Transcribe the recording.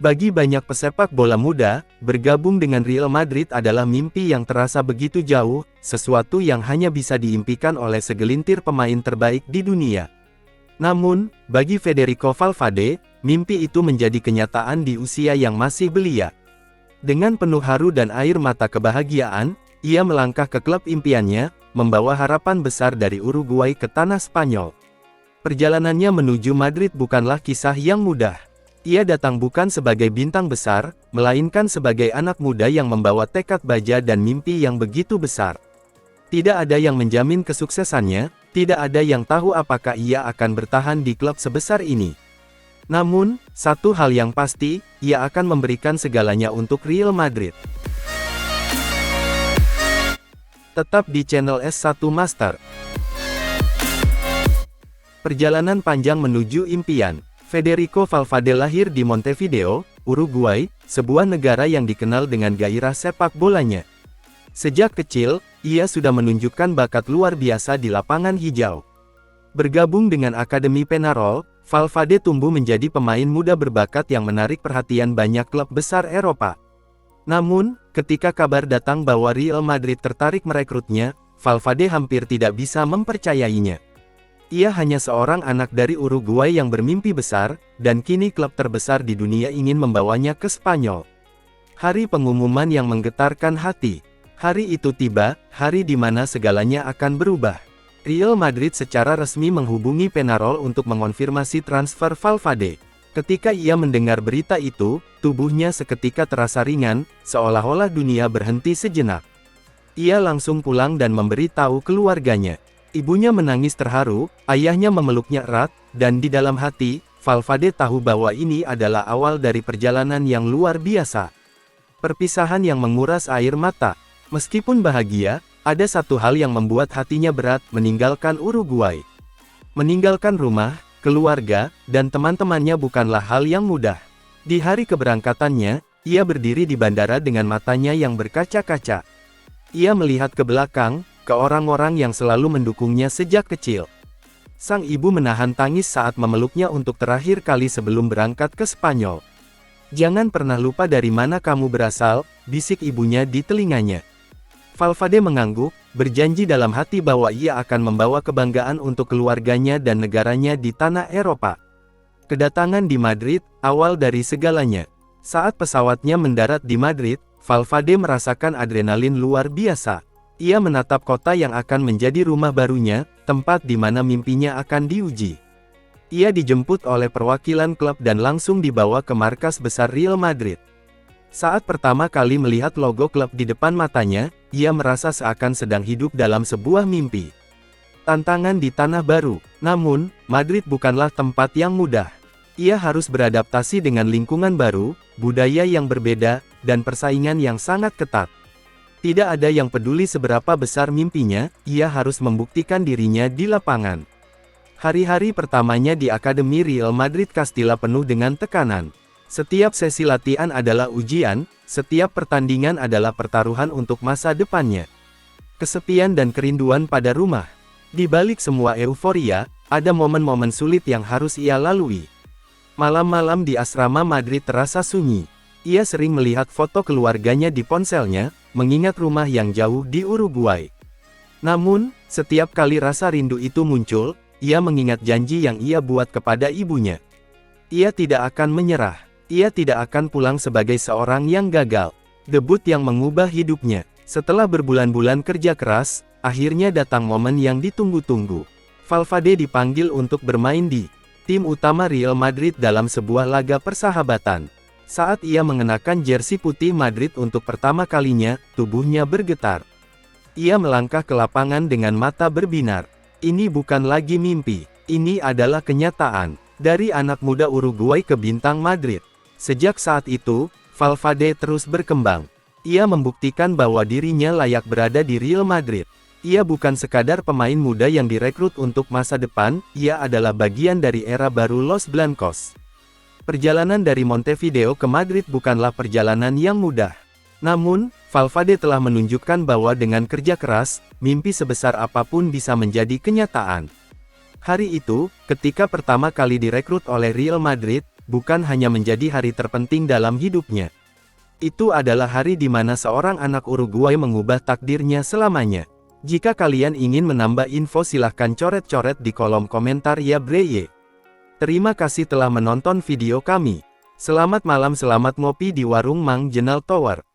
Bagi banyak pesepak bola muda, bergabung dengan Real Madrid adalah mimpi yang terasa begitu jauh, sesuatu yang hanya bisa diimpikan oleh segelintir pemain terbaik di dunia. Namun, bagi Federico Valverde, mimpi itu menjadi kenyataan di usia yang masih belia. Dengan penuh haru dan air mata kebahagiaan, ia melangkah ke klub impiannya, membawa harapan besar dari Uruguay ke tanah Spanyol. Perjalanannya menuju Madrid bukanlah kisah yang mudah. Ia datang bukan sebagai bintang besar, melainkan sebagai anak muda yang membawa tekad baja dan mimpi yang begitu besar. Tidak ada yang menjamin kesuksesannya, tidak ada yang tahu apakah ia akan bertahan di klub sebesar ini. Namun, satu hal yang pasti, ia akan memberikan segalanya untuk Real Madrid. Tetap di channel S1 Master. Perjalanan panjang menuju impian. Federico Valverde lahir di Montevideo, Uruguay, sebuah negara yang dikenal dengan gairah sepak bolanya. Sejak kecil, ia sudah menunjukkan bakat luar biasa di lapangan hijau. Bergabung dengan Akademi Penarol, Valverde tumbuh menjadi pemain muda berbakat yang menarik perhatian banyak klub besar Eropa. Namun, ketika kabar datang bahwa Real Madrid tertarik merekrutnya, Valverde hampir tidak bisa mempercayainya. Ia hanya seorang anak dari Uruguay yang bermimpi besar, dan kini klub terbesar di dunia ingin membawanya ke Spanyol. Hari pengumuman yang menggetarkan hati. Hari itu tiba, hari di mana segalanya akan berubah. Real Madrid secara resmi menghubungi Penarol untuk mengonfirmasi transfer Valverde. Ketika ia mendengar berita itu, tubuhnya seketika terasa ringan, seolah-olah dunia berhenti sejenak. Ia langsung pulang dan memberitahu keluarganya. Ibunya menangis terharu, ayahnya memeluknya erat, dan di dalam hati, Valverde tahu bahwa ini adalah awal dari perjalanan yang luar biasa. Perpisahan yang menguras air mata. Meskipun bahagia, ada satu hal yang membuat hatinya berat, meninggalkan Uruguay. Meninggalkan rumah, keluarga, dan teman-temannya bukanlah hal yang mudah. Di hari keberangkatannya, ia berdiri di bandara dengan matanya yang berkaca-kaca. Ia melihat ke belakang, ke orang-orang yang selalu mendukungnya sejak kecil. Sang ibu menahan tangis saat memeluknya untuk terakhir kali sebelum berangkat ke Spanyol. "Jangan pernah lupa dari mana kamu berasal," bisik ibunya di telinganya. Valverde mengangguk, berjanji dalam hati bahwa ia akan membawa kebanggaan untuk keluarganya dan negaranya di tanah Eropa. Kedatangan di Madrid, awal dari segalanya. Saat pesawatnya mendarat di Madrid, Valverde merasakan adrenalin luar biasa. Ia menatap kota yang akan menjadi rumah barunya, tempat di mana mimpinya akan diuji. Ia dijemput oleh perwakilan klub dan langsung dibawa ke markas besar Real Madrid. Saat pertama kali melihat logo klub di depan matanya, ia merasa seakan sedang hidup dalam sebuah mimpi. Tantangan di tanah baru, namun, Madrid bukanlah tempat yang mudah. Ia harus beradaptasi dengan lingkungan baru, budaya yang berbeda, dan persaingan yang sangat ketat. Tidak ada yang peduli seberapa besar mimpinya, ia harus membuktikan dirinya di lapangan. Hari-hari pertamanya di Akademi Real Madrid Castilla penuh dengan tekanan. Setiap sesi latihan adalah ujian, setiap pertandingan adalah pertaruhan untuk masa depannya. Kesepian dan kerinduan pada rumah. Di balik semua euforia, ada momen-momen sulit yang harus ia lalui. Malam-malam di asrama Madrid terasa sunyi. Ia sering melihat foto keluarganya di ponselnya, mengingat rumah yang jauh di Uruguay. Namun, setiap kali rasa rindu itu muncul, ia mengingat janji yang ia buat kepada ibunya. Ia tidak akan menyerah. Ia tidak akan pulang sebagai seorang yang gagal. Debut yang mengubah hidupnya. Setelah berbulan-bulan kerja keras, akhirnya datang momen yang ditunggu-tunggu. Valverde dipanggil untuk bermain di tim utama Real Madrid dalam sebuah laga persahabatan. Saat ia mengenakan jersey putih Madrid untuk pertama kalinya, tubuhnya bergetar. Ia melangkah ke lapangan dengan mata berbinar. Ini bukan lagi mimpi, ini adalah kenyataan. Dari anak muda Uruguay ke bintang Madrid. Sejak saat itu, Valverde terus berkembang. Ia membuktikan bahwa dirinya layak berada di Real Madrid. Ia bukan sekadar pemain muda yang direkrut untuk masa depan, ia adalah bagian dari era baru Los Blancos. Perjalanan dari Montevideo ke Madrid bukanlah perjalanan yang mudah. Namun, Valverde telah menunjukkan bahwa dengan kerja keras, mimpi sebesar apapun bisa menjadi kenyataan. Hari itu, ketika pertama kali direkrut oleh Real Madrid, bukan hanya menjadi hari terpenting dalam hidupnya. Itu adalah hari di mana seorang anak Uruguay mengubah takdirnya selamanya. Jika kalian ingin menambah info silahkan coret-coret di kolom komentar ya breye. Terima kasih telah menonton video kami. Selamat malam, selamat ngopi di warung Mang Jenal Tower.